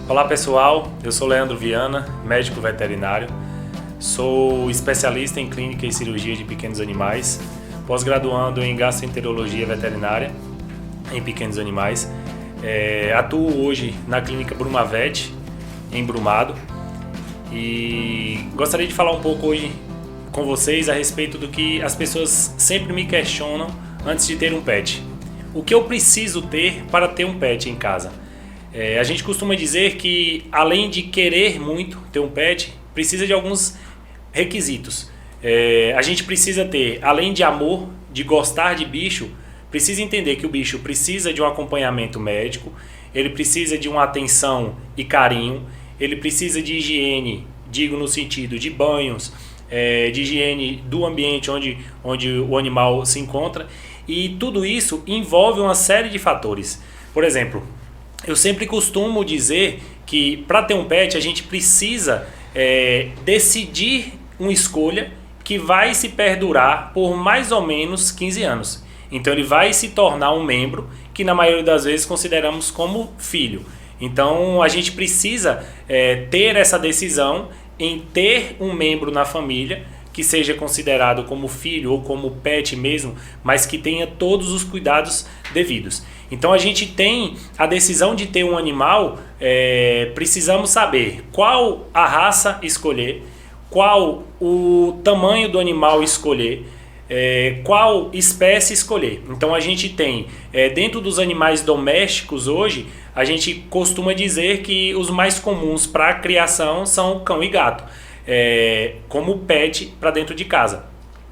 Olá pessoal, eu sou Leandro Viana, médico veterinário, sou especialista em clínica e cirurgia de pequenos animais, pós-graduando em gastroenterologia veterinária em pequenos animais. Atuo hoje na clínica Brumavet, em Brumado, e gostaria de falar um pouco hoje com vocês a respeito do que as pessoas sempre me questionam antes de ter um pet. O que eu preciso ter para ter um pet em casa? A gente costuma dizer que, além de querer muito ter um pet, precisa de alguns requisitos. A gente precisa ter, além de amor, de gostar de bicho, precisa entender que o bicho precisa de um acompanhamento médico, ele precisa de uma atenção e carinho, ele precisa de higiene, digo no sentido de banhos, de higiene do ambiente onde o animal se encontra, e tudo isso envolve uma série de fatores. Por exemplo, eu sempre costumo dizer que para ter um pet a gente precisa decidir uma escolha que vai se perdurar por mais ou menos 15 anos. Então ele vai se tornar um membro que na maioria das vezes consideramos como filho. Então a gente precisa ter essa decisão em ter um membro na família que seja considerado como filho ou como pet mesmo, mas que tenha todos os cuidados devidos. Então a gente tem a decisão de ter um animal, precisamos saber qual a raça escolher, qual o tamanho do animal escolher, qual espécie escolher. Então a gente tem, dentro dos animais domésticos hoje, a gente costuma dizer que os mais comuns para a criação são cão e gato, como pet para dentro de casa.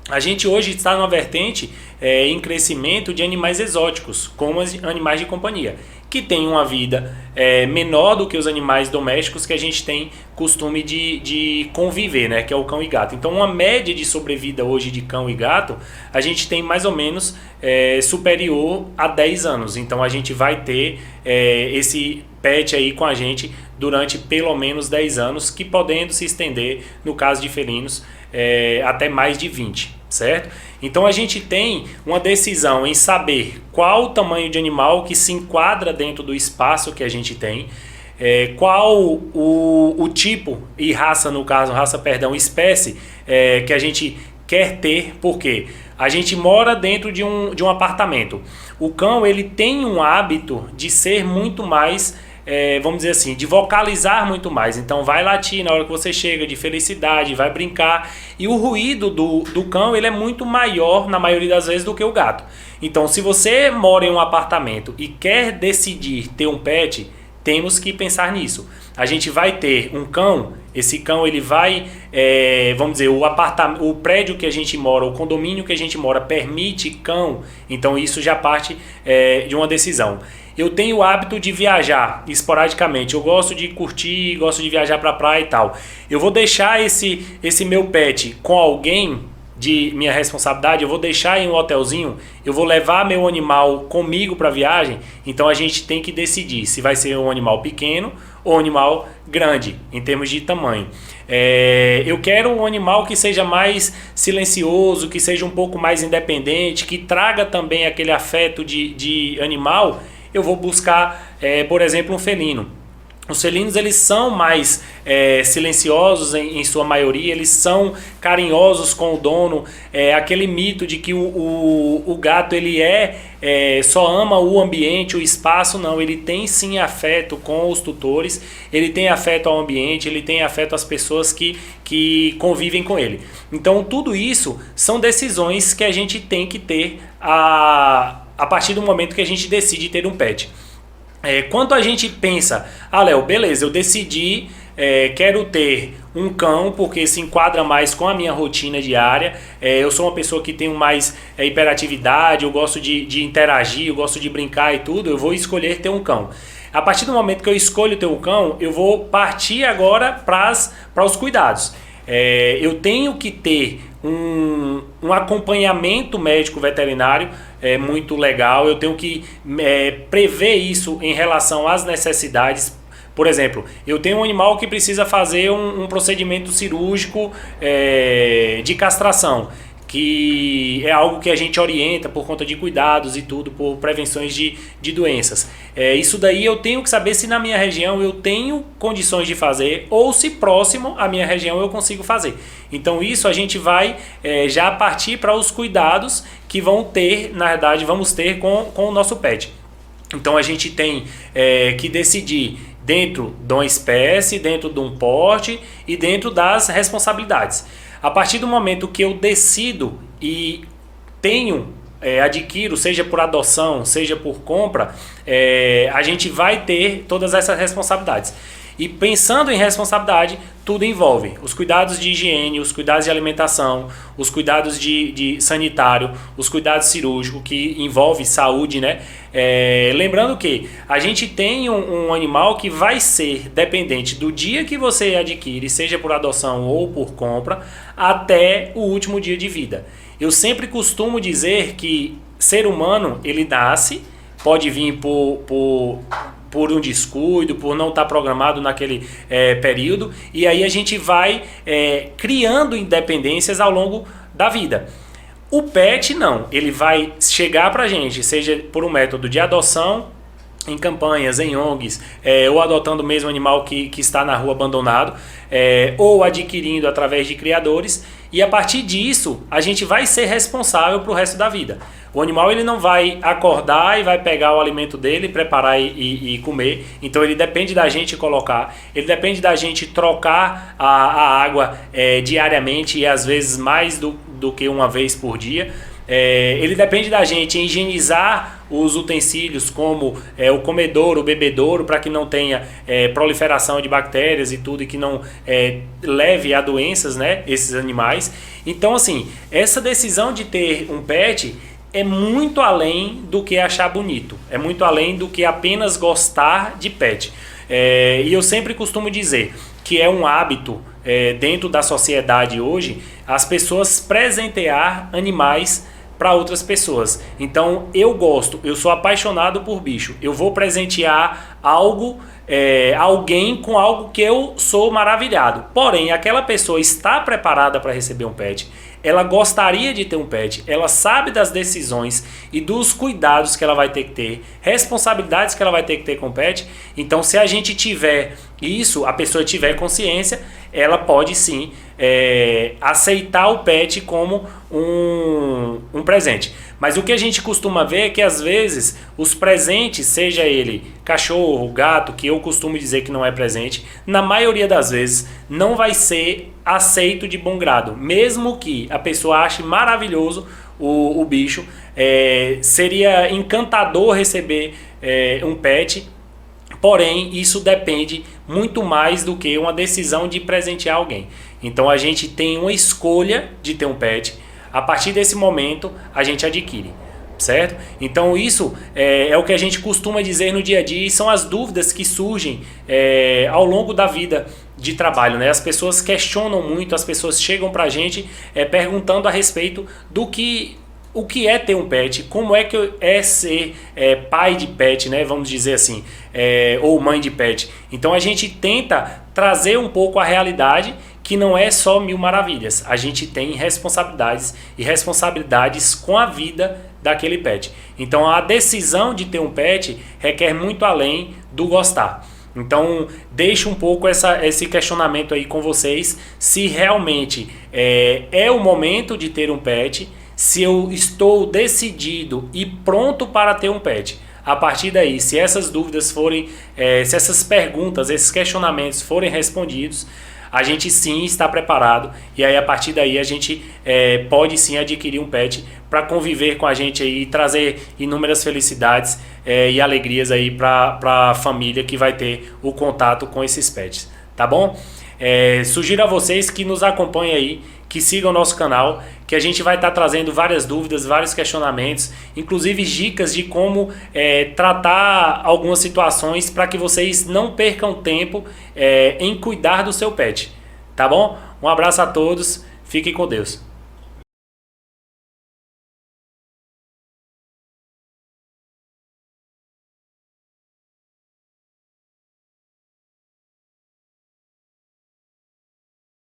A gente hoje está numa vertente em crescimento de animais exóticos, como os animais de companhia, que têm uma vida menor do que os animais domésticos que a gente tem costume de conviver, né, que é o cão e gato. Então uma média de sobrevida hoje de cão e gato, a gente tem mais ou menos superior a 10 anos. Então a gente vai ter esse pet aí com a gente durante pelo menos 10 anos, que podendo se estender, no caso de felinos, até mais de 20, certo? Então a gente tem uma decisão em saber qual o tamanho de animal que se enquadra dentro do espaço que a gente tem, qual o tipo e raça, no caso, espécie que a gente quer ter, porque a gente mora dentro de um apartamento. O cão, ele tem um hábito de ser muito mais, vamos dizer assim, de vocalizar muito mais. Então vai latir na hora que você chega, de felicidade, vai brincar. E o ruído do cão, ele é muito maior na maioria das vezes do que o gato. Então se você mora em um apartamento e quer decidir ter um pet, temos que pensar nisso. A gente vai ter um cão, esse cão ele vai, vamos dizer, o prédio que a gente mora, o condomínio que a gente mora permite cão, então isso já parte de uma decisão. Eu tenho o hábito de viajar esporadicamente, eu gosto de curtir, gosto de viajar para a praia e tal. Eu vou deixar esse meu pet com alguém de minha responsabilidade, eu vou deixar em um hotelzinho, eu vou levar meu animal comigo para a viagem, então a gente tem que decidir se vai ser um animal pequeno ou um animal grande, em termos de tamanho. Eu quero um animal que seja mais silencioso, que seja um pouco mais independente, que traga também aquele afeto de animal. Eu vou buscar, por exemplo, um felino. Os felinos, eles são mais silenciosos em sua maioria, eles são carinhosos com o dono. Aquele mito de que o gato ele só ama o ambiente, o espaço, não, ele tem sim afeto com os tutores, ele tem afeto ao ambiente, ele tem afeto às pessoas que convivem com ele. Então tudo isso são decisões que a gente tem que ter a partir do momento que a gente decide ter um pet. Quando a gente pensa, Léo, beleza, eu decidi, quero ter um cão porque se enquadra mais com a minha rotina diária, eu sou uma pessoa que tenho mais hiperatividade, eu gosto de interagir, eu gosto de brincar e tudo, eu vou escolher ter um cão. A partir do momento que eu escolho ter um cão, eu vou partir agora para os cuidados. Eu tenho que ter um acompanhamento médico veterinário muito legal, eu tenho que prever isso em relação às necessidades. Por exemplo, eu tenho um animal que precisa fazer um procedimento cirúrgico de castração. que é algo que a gente orienta por conta de cuidados e tudo, por prevenções de doenças. Isso daí eu tenho que saber se na minha região eu tenho condições de fazer ou se próximo à minha região eu consigo fazer. Então isso a gente vai já partir para os cuidados que vão ter, na verdade, vamos ter com o nosso pet. Então a gente tem que decidir dentro de uma espécie, dentro de um porte e dentro das responsabilidades. A partir do momento que eu decido e adquiro, seja por adoção, seja por compra, a gente vai ter todas essas responsabilidades. E pensando em responsabilidade, tudo envolve os cuidados de higiene, os cuidados de alimentação, os cuidados de sanitário, os cuidados cirúrgicos, que envolve saúde, né? Lembrando que a gente tem um animal que vai ser dependente do dia que você adquire, seja por adoção ou por compra, até o último dia de vida. Eu sempre costumo dizer que ser humano, ele nasce, pode vir por um descuido, por não estar programado naquele período, e aí a gente vai criando independências ao longo da vida. O pet não, ele vai chegar para a gente, seja por um método de adoção, em campanhas, em ONGs, ou adotando o mesmo animal que está na rua abandonado, ou adquirindo através de criadores, e a partir disso a gente vai ser responsável para o resto da vida. O animal ele não vai acordar e vai pegar o alimento dele, preparar e comer. Então ele depende da gente colocar, ele depende da gente trocar a água diariamente e às vezes mais do que uma vez por dia. Ele depende da gente higienizar os utensílios como o comedouro, o bebedouro, para que não tenha proliferação de bactérias e tudo, e que não leve a doenças, né, esses animais. Então assim, essa decisão de ter um pet é muito além do que achar bonito, é muito além do que apenas gostar de pet. E eu sempre costumo dizer que é um hábito dentro da sociedade hoje as pessoas presentear animais para outras pessoas. Então eu sou apaixonado por bicho, eu vou presentear alguém com algo que eu sou maravilhado. Porém, aquela pessoa está preparada para receber um pet, ela gostaria de ter um pet, ela sabe das decisões e dos cuidados que ela vai ter que ter, responsabilidades que ela vai ter que ter com o pet. Então se a gente tiver isso, a pessoa tiver consciência, ela pode sim aceitar o pet como um presente. Mas o que a gente costuma ver é que às vezes os presentes, seja ele cachorro, gato, que eu costumo dizer que não é presente, na maioria das vezes não vai ser aceito de bom grado. Mesmo que a pessoa ache maravilhoso o bicho, seria encantador receber um pet. Porém, isso depende muito mais do que uma decisão de presentear alguém. Então a gente tem uma escolha de ter um pet. A partir desse momento a gente adquire, certo? Então isso é o que a gente costuma dizer no dia a dia, e são as dúvidas que surgem ao longo da vida de trabalho, né? As pessoas questionam muito, as pessoas chegam pra gente perguntando a respeito o que é ter um pet, como é que é ser pai de pet, né? Vamos dizer assim, ou mãe de pet. Então a gente tenta trazer um pouco a realidade, que não é só mil maravilhas. A gente tem responsabilidades e responsabilidades com a vida daquele pet. Então a decisão de ter um pet requer muito além do gostar. Então deixo um pouco esse questionamento aí com vocês, se realmente é o momento de ter um pet, se eu estou decidido e pronto para ter um pet. A partir daí, se essas dúvidas forem, se essas perguntas, esses questionamentos forem respondidos, a gente sim está preparado, e aí a partir daí a gente pode sim adquirir um pet para conviver com a gente aí e trazer inúmeras felicidades e alegrias aí para a família que vai ter o contato com esses pets, tá bom? Sugiro a vocês que nos acompanhem aí, que sigam o nosso canal, que a gente vai estar trazendo várias dúvidas, vários questionamentos, inclusive dicas de como tratar algumas situações para que vocês não percam tempo em cuidar do seu pet, tá bom? Um abraço a todos, fiquem com Deus.